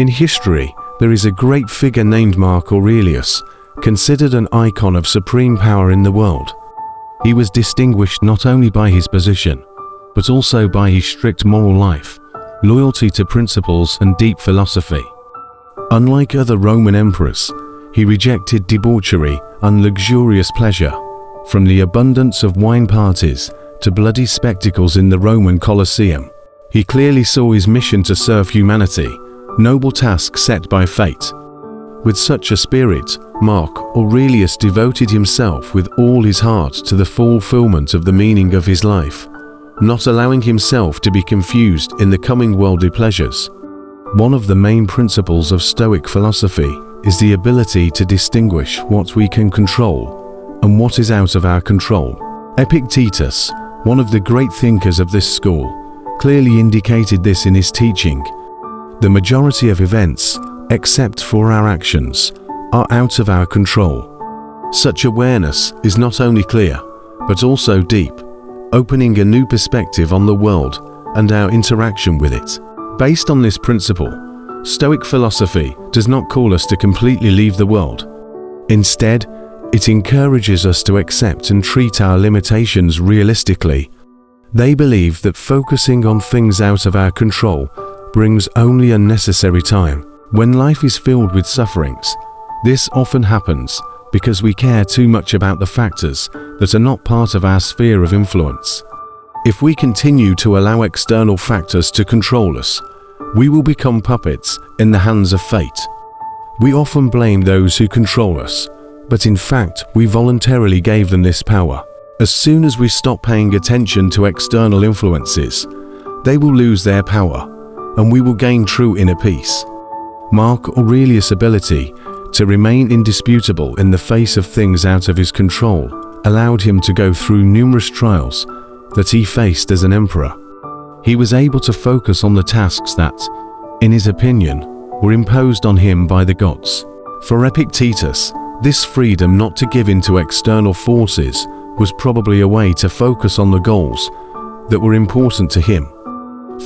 In history, there is a great figure named Mark Aurelius, considered an icon of supreme power in the world. He was distinguished not only by his position, but also by his strict moral life, loyalty to principles, and deep philosophy. Unlike other Roman emperors, he rejected debauchery and luxurious pleasure. From the abundance of wine parties to bloody spectacles in the Roman Colosseum, he clearly saw his mission to serve humanity, noble task set by fate. With such a spirit, Mark Aurelius devoted himself with all his heart to the fulfillment of the meaning of his life, not allowing himself to be confused in the coming worldly pleasures. One of the main principles of Stoic philosophy is the ability to distinguish what we can control and what is out of our control. Epictetus, one of the great thinkers of this school, clearly indicated this in his teaching. The majority of events, except for our actions, are out of our control. Such awareness is not only clear, but also deep, opening a new perspective on the world and our interaction with it. Based on this principle, Stoic philosophy does not call us to completely leave the world. Instead, it encourages us to accept and treat our limitations realistically. They believe that focusing on things out of our control brings only unnecessary time. When life is filled with sufferings, this often happens because we care too much about the factors that are not part of our sphere of influence. If we continue to allow external factors to control us, we will become puppets in the hands of fate. We often blame those who control us, but in fact, we voluntarily gave them this power. As soon as we stop paying attention to external influences, they will lose their power, and we will gain true inner peace. Mark Aurelius' ability to remain indisputable in the face of things out of his control allowed him to go through numerous trials that he faced as an emperor. He was able to focus on the tasks that, in his opinion, were imposed on him by the gods. For Epictetus, this freedom not to give in to external forces was probably a way to focus on the goals that were important to him.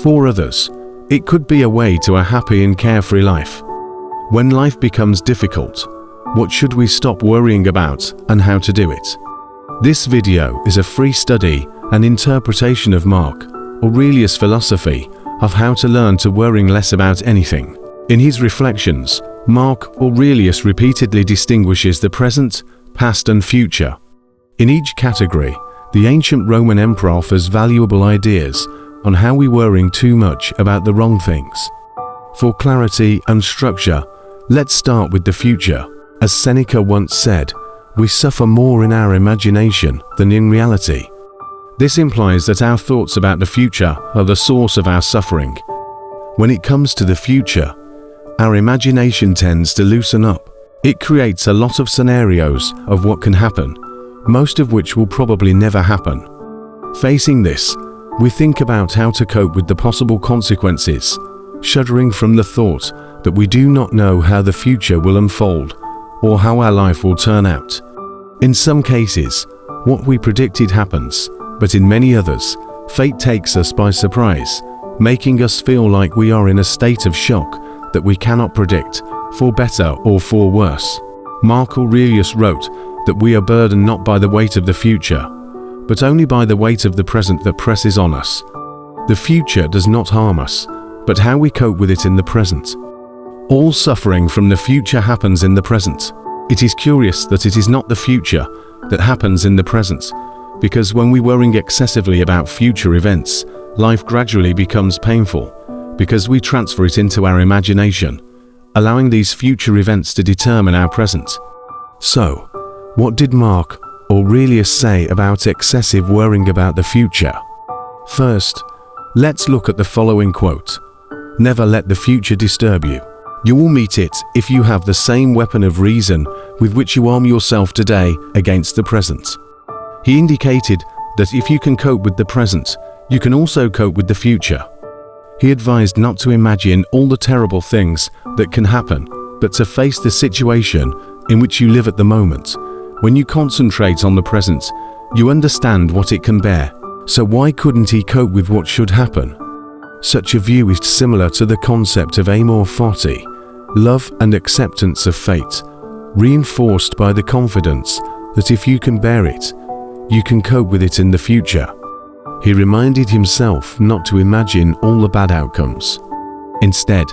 For others, it could be a way to a happy and carefree life. When life becomes difficult, what should we stop worrying about and how to do it? This video is a free study and interpretation of Mark Aurelius' philosophy of how to learn to worrying less about anything. In his reflections, Mark Aurelius repeatedly distinguishes the present, past, and future. In each category, the ancient Roman emperor offers valuable ideas on how we worrying too much about the wrong things. For clarity and structure, let's start with the future. As Seneca once said, we suffer more in our imagination than in reality. This implies that our thoughts about the future are the source of our suffering. When it comes to the future, our imagination tends to loosen up. It creates a lot of scenarios of what can happen, most of which will probably never happen. Facing this, we think about how to cope with the possible consequences, shuddering from the thought that we do not know how the future will unfold or how our life will turn out. In some cases, what we predicted happens, but in many others, fate takes us by surprise, making us feel like we are in a state of shock that we cannot predict, for better or for worse. Mark Aurelius wrote that we are burdened not by the weight of the future, but only by the weight of the present that presses on us. The future does not harm us, but how we cope with it in the present. All suffering from the future happens in the present. It is curious that it is not the future that happens in the present, because when we worry excessively about future events, life gradually becomes painful, because we transfer it into our imagination, allowing these future events to determine our present. So, what did Mark Aurelius say about excessive worrying about the future? First, let's look at the following quote. Never let the future disturb you. You will meet it if you have the same weapon of reason with which you arm yourself today against the present. He indicated that if you can cope with the present, you can also cope with the future. He advised not to imagine all the terrible things that can happen, but to face the situation in which you live at the moment. When you concentrate on the present, you understand what it can bear. So why couldn't he cope with what should happen? Such a view is similar to the concept of amor fati, love and acceptance of fate, reinforced by the confidence that if you can bear it, you can cope with it in the future. He reminded himself not to imagine all the bad outcomes. Instead,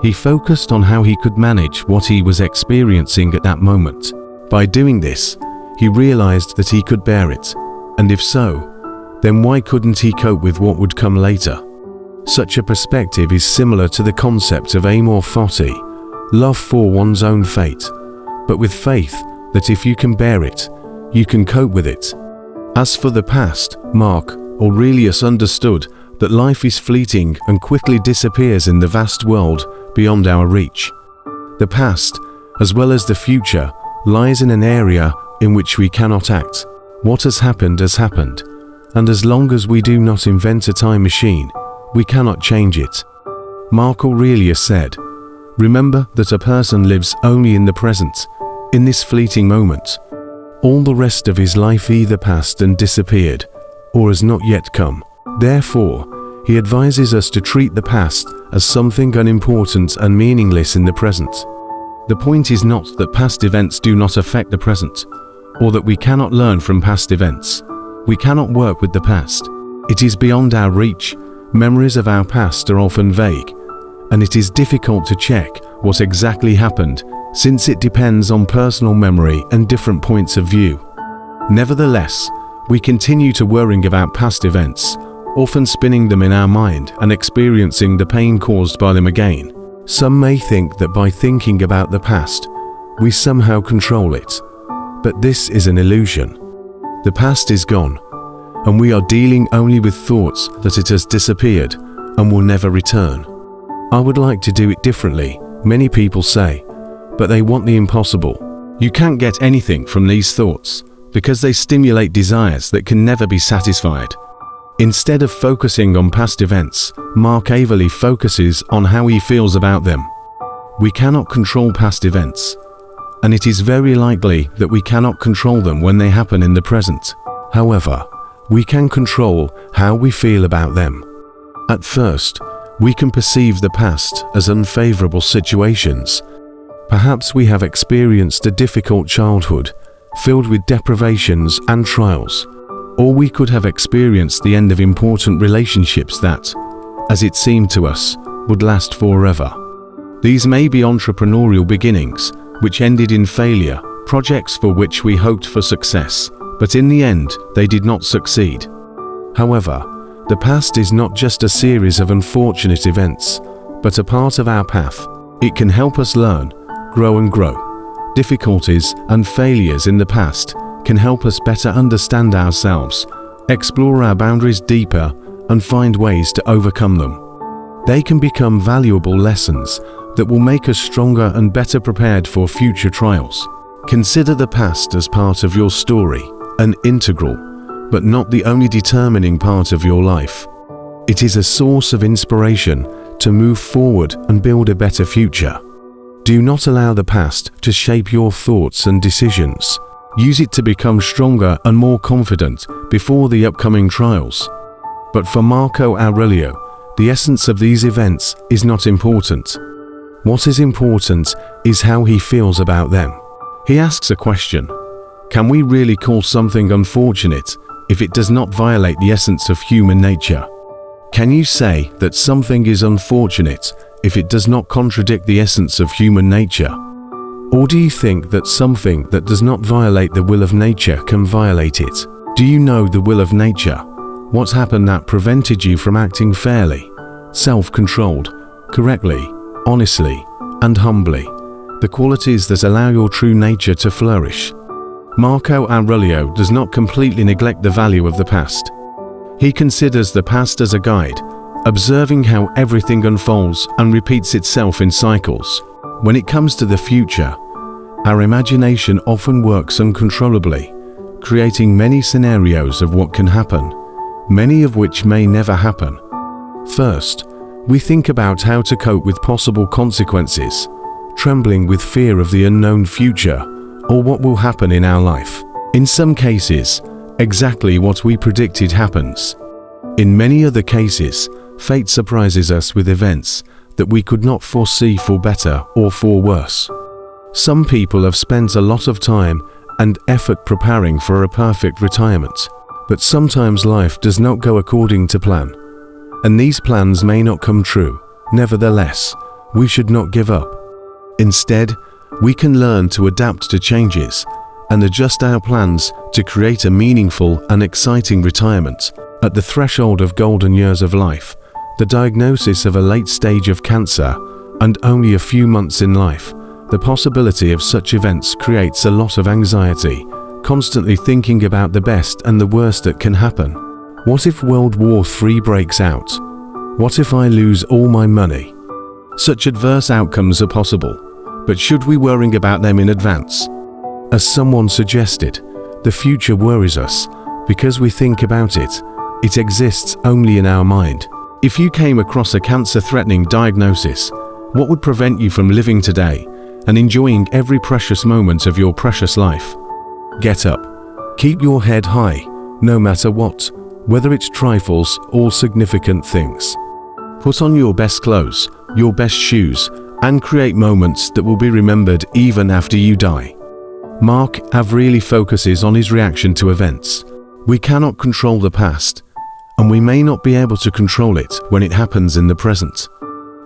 he focused on how he could manage what he was experiencing at that moment. By doing this, he realized that he could bear it, and if so, then why couldn't he cope with what would come later? Such a perspective is similar to the concept of amor fati, love for one's own fate, but with faith that if you can bear it, you can cope with it. As for the past, Mark Aurelius understood that life is fleeting and quickly disappears in the vast world beyond our reach. The past, as well as the future, lies in an area in which we cannot act. What has happened, and as long as we do not invent a time machine, we cannot change it. Mark Aurelius said, "Remember that a person lives only in the present, in this fleeting moment. All the rest of his life either passed and disappeared, or has not yet come." Therefore, he advises us to treat the past as something unimportant and meaningless in the present. The point is not that past events do not affect the present, or that we cannot learn from past events. We cannot work with the past. It is beyond our reach. Memories of our past are often vague, and it is difficult to check what exactly happened, since it depends on personal memory and different points of view. Nevertheless, we continue to worrying about past events, often spinning them in our mind and experiencing the pain caused by them again. Some may think that by thinking about the past, we somehow control it, but this is an illusion. The past is gone, and we are dealing only with thoughts that it has disappeared and will never return. I would like to do it differently, many people say, but they want the impossible. You can't get anything from these thoughts because they stimulate desires that can never be satisfied. Instead of focusing on past events, Mark Aurelius focuses on how he feels about them. We cannot control past events, and it is very likely that we cannot control them when they happen in the present. However, we can control how we feel about them. At first, we can perceive the past as unfavorable situations. Perhaps we have experienced a difficult childhood, filled with deprivations and trials, or we could have experienced the end of important relationships that, as it seemed to us, would last forever. These may be entrepreneurial beginnings, which ended in failure, projects for which we hoped for success, but in the end, they did not succeed. However, the past is not just a series of unfortunate events, but a part of our path. It can help us learn, grow and grow. Difficulties and failures in the past can help us better understand ourselves, explore our boundaries deeper, and find ways to overcome them. They can become valuable lessons that will make us stronger and better prepared for future trials. Consider the past as part of your story, an integral, but not the only determining part of your life. It is a source of inspiration to move forward and build a better future. Do not allow the past to shape your thoughts and decisions. Use it to become stronger and more confident before the upcoming trials. But for Mark Aurelius, the essence of these events is not important. What is important is how he feels about them. He asks a question: can we really call something unfortunate if it does not violate the essence of human nature? Can you say that something is unfortunate if it does not contradict the essence of human nature? Or do you think that something that does not violate the will of nature can violate it? Do you know the will of nature? What happened that prevented you from acting fairly, self-controlled, correctly, honestly, and humbly? The qualities that allow your true nature to flourish. Mark Aurelius does not completely neglect the value of the past. He considers the past as a guide, observing how everything unfolds and repeats itself in cycles. When it comes to the future, our imagination often works uncontrollably, creating many scenarios of what can happen, many of which may never happen. First, we think about how to cope with possible consequences, trembling with fear of the unknown future or what will happen in our life. In some cases, exactly what we predicted happens. In many other cases, Fate surprises us with events that we could not foresee, for better or for worse. Some people have spent a lot of time and effort preparing for a perfect retirement, but sometimes life does not go according to plan, and these plans may not come true. Nevertheless, we should not give up. Instead, we can learn to adapt to changes and adjust our plans to create a meaningful and exciting retirement. At the threshold of golden years of life, the diagnosis of a late stage of cancer, and only a few months in life, the possibility of such events creates a lot of anxiety, constantly thinking about the best and the worst that can happen. What if World War III breaks out? What if I lose all my money? Such adverse outcomes are possible, but should we worry about them in advance? As someone suggested, the future worries us because we think about it. It exists only in our mind. If you came across a cancer-threatening diagnosis, what would prevent you from living today and enjoying every precious moment of your precious life? Get up. Keep your head high, no matter what, whether it's trifles or significant things. Put on your best clothes, your best shoes, and create moments that will be remembered even after you die. Mark Aurelius focuses on his reaction to events. We cannot control the past, and we may not be able to control it when it happens in the present.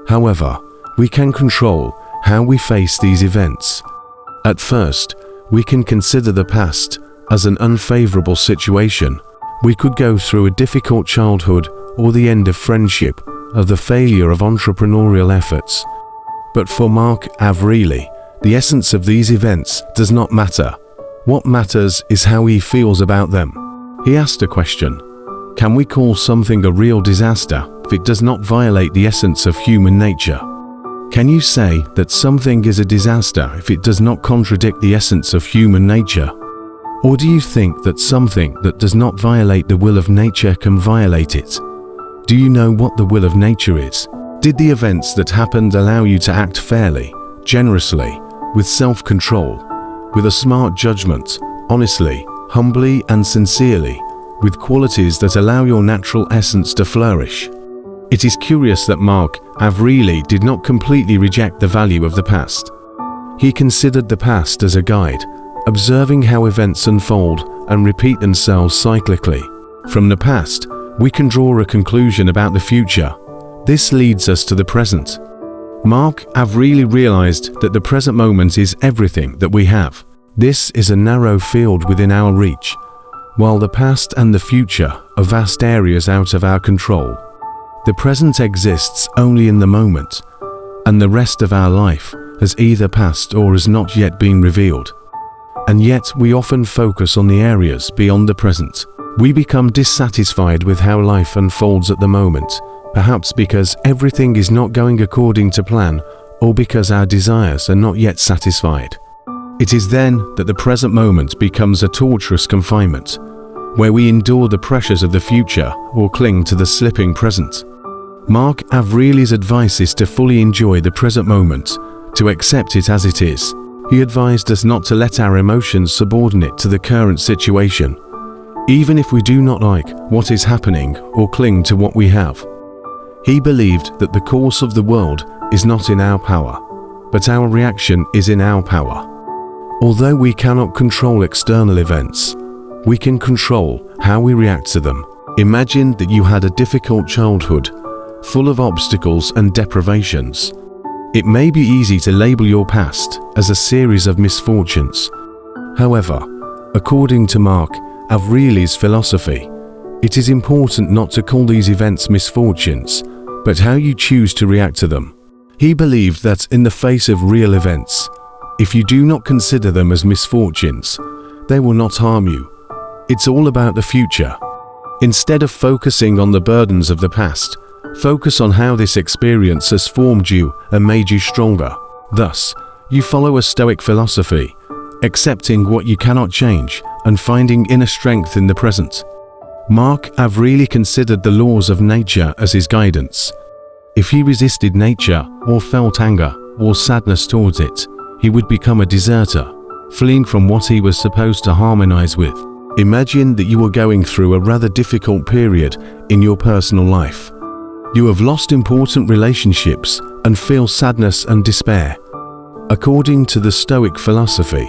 However, we can control how we face these events. At first, we can consider the past as an unfavorable situation. We could go through a difficult childhood, or the end of friendship, or the failure of entrepreneurial efforts. But for Mark Aurelius, the essence of these events does not matter. What matters is how he feels about them. He asked a question: can we call something a real disaster if it does not violate the essence of human nature? Can you say that something is a disaster if it does not contradict the essence of human nature? Or do you think that something that does not violate the will of nature can violate it? Do you know what the will of nature is? Did the events that happened allow you to act fairly, generously, with self-control, with a smart judgment, honestly, humbly and sincerely, with qualities that allow your natural essence to flourish? It is curious that Mark Aurelius did not completely reject the value of the past. He considered the past as a guide, observing how events unfold and repeat themselves cyclically. From the past, we can draw a conclusion about the future. This leads us to the present. Mark Aurelius realized that the present moment is everything that we have. This is a narrow field within our reach, while the past and the future are vast areas out of our control. The present exists only in the moment, and the rest of our life has either passed or has not yet been revealed. And yet we often focus on the areas beyond the present. We become dissatisfied with how life unfolds at the moment, perhaps because everything is not going according to plan, or because our desires are not yet satisfied. It is then that the present moment becomes a torturous confinement, where we endure the pressures of the future or cling to the slipping present. Mark Aurelius' advice is to fully enjoy the present moment, to accept it as it is. He advised us not to let our emotions subordinate to the current situation, even if we do not like what is happening or cling to what we have. He believed that the course of the world is not in our power, but our reaction is in our power. Although we cannot control external events, we can control how we react to them. Imagine that you had a difficult childhood, full of obstacles and deprivations. It may be easy to label your past as a series of misfortunes. However, according to Mark Aurelius' philosophy, it is important not to call these events misfortunes, but how you choose to react to them. He believed that in the face of real events, if you do not consider them as misfortunes, they will not harm you. It's all about the future. Instead of focusing on the burdens of the past, focus on how this experience has formed you and made you stronger. Thus, you follow a Stoic philosophy, accepting what you cannot change and finding inner strength in the present. Mark Aurelius considered the laws of nature as his guidance. If he resisted nature or felt anger or sadness towards it, he would become a deserter, fleeing from what he was supposed to harmonize with. Imagine that you were going through a rather difficult period in your personal life. You have lost important relationships and feel sadness and despair. According to the Stoic philosophy,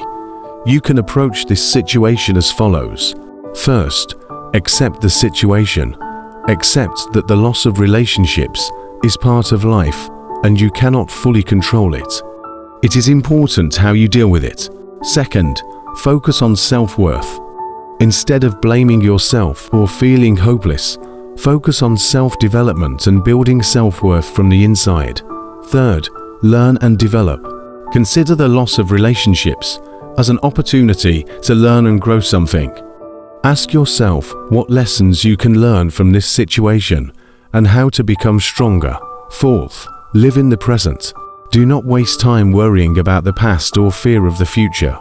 you can approach this situation as follows. First, accept the situation. Accept that the loss of relationships is part of life and you cannot fully control it. It is important how you deal with it. Second, focus on self-worth. Instead of blaming yourself or feeling hopeless, focus on self-development and building self-worth from the inside. Third, learn and develop. Consider the loss of relationships as an opportunity to learn and grow something. Ask yourself what lessons you can learn from this situation and how to become stronger. Fourth, live in the present. Do not waste time worrying about the past or fear of the future.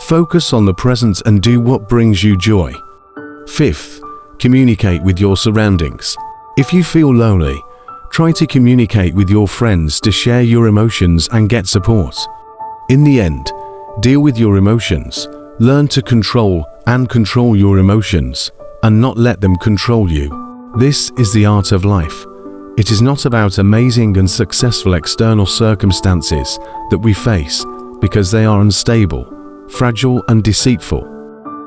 Focus on the present and do what brings you joy. Fifth, communicate with your surroundings. If you feel lonely, try to communicate with your friends to share your emotions and get support. In the end, deal with your emotions. Learn to control your emotions and not let them control you. This is the art of life. It is not about amazing and successful external circumstances that we face because they are unstable, fragile and deceitful.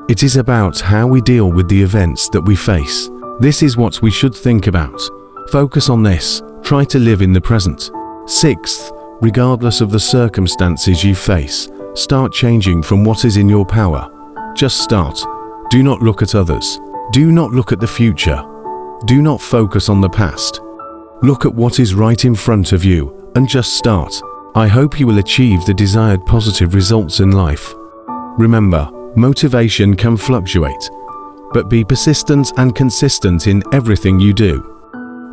It is about how we deal with the events that we face. This is what we should think about. Focus on this. Try to live in the present. Sixth, regardless of the circumstances you face, start changing from what is in your power. Just start. Do not look at others. Do not look at the future. Do not focus on the past. Look at what is right in front of you and just start. I hope you will achieve the desired positive results in life. Remember, motivation can fluctuate, but be persistent and consistent in everything you do.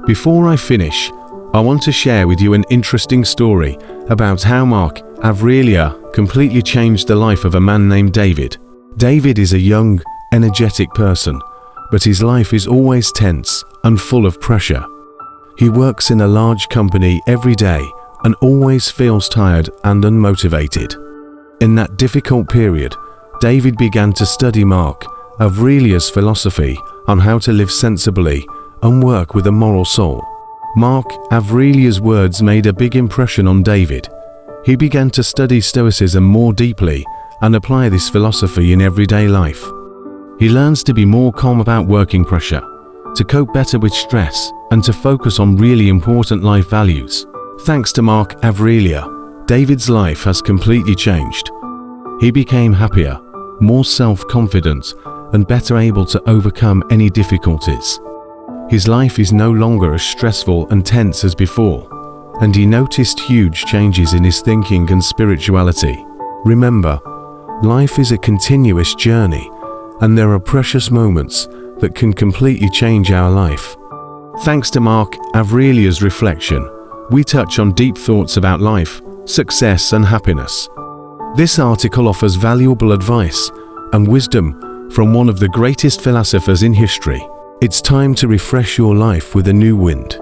Before I finish, I want to share with you an interesting story about how Mark Aurelius completely changed the life of a man named David. David is a young, energetic person, but his life is always tense and full of pressure. He works in a large company every day and always feels tired and unmotivated. In that difficult period, David began to study Mark Aurelius' philosophy on how to live sensibly and work with a moral soul. Mark Aurelius' words made a big impression on David. He began to study Stoicism more deeply and apply this philosophy in everyday life. He learns to be more calm about working pressure, to cope better with stress, and to focus on really important life values. Thanks to Mark Aurelius, David's life has completely changed. He became happier, more self-confident, and better able to overcome any difficulties. His life is no longer as stressful and tense as before, and he noticed huge changes in his thinking and spirituality. Remember, life is a continuous journey, and there are precious moments that can completely change our life. Thanks to Mark Aurelius' reflection, we touch on deep thoughts about life, success, and happiness. This article offers valuable advice and wisdom from one of the greatest philosophers in history. It's time to refresh your life with a new wind.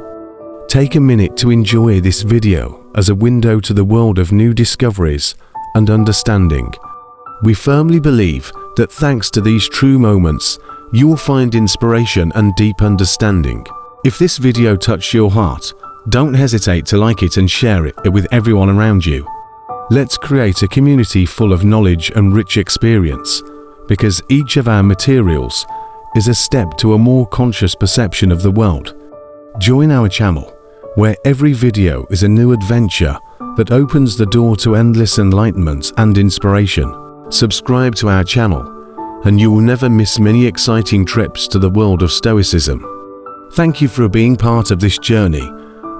Take a minute to enjoy this video as a window to the world of new discoveries and understanding. We firmly believe that thanks to these true moments, you will find inspiration and deep understanding. If this video touched your heart, don't hesitate to like it and share it with everyone around you. Let's create a community full of knowledge and rich experience, because each of our materials is a step to a more conscious perception of the world. Join our channel, where every video is a new adventure that opens the door to endless enlightenment and inspiration. Subscribe to our channel, and you will never miss many exciting trips to the world of Stoicism. Thank you for being part of this journey,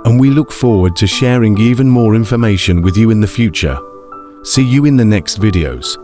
and we look forward to sharing even more information with you in the future. See you in the next videos.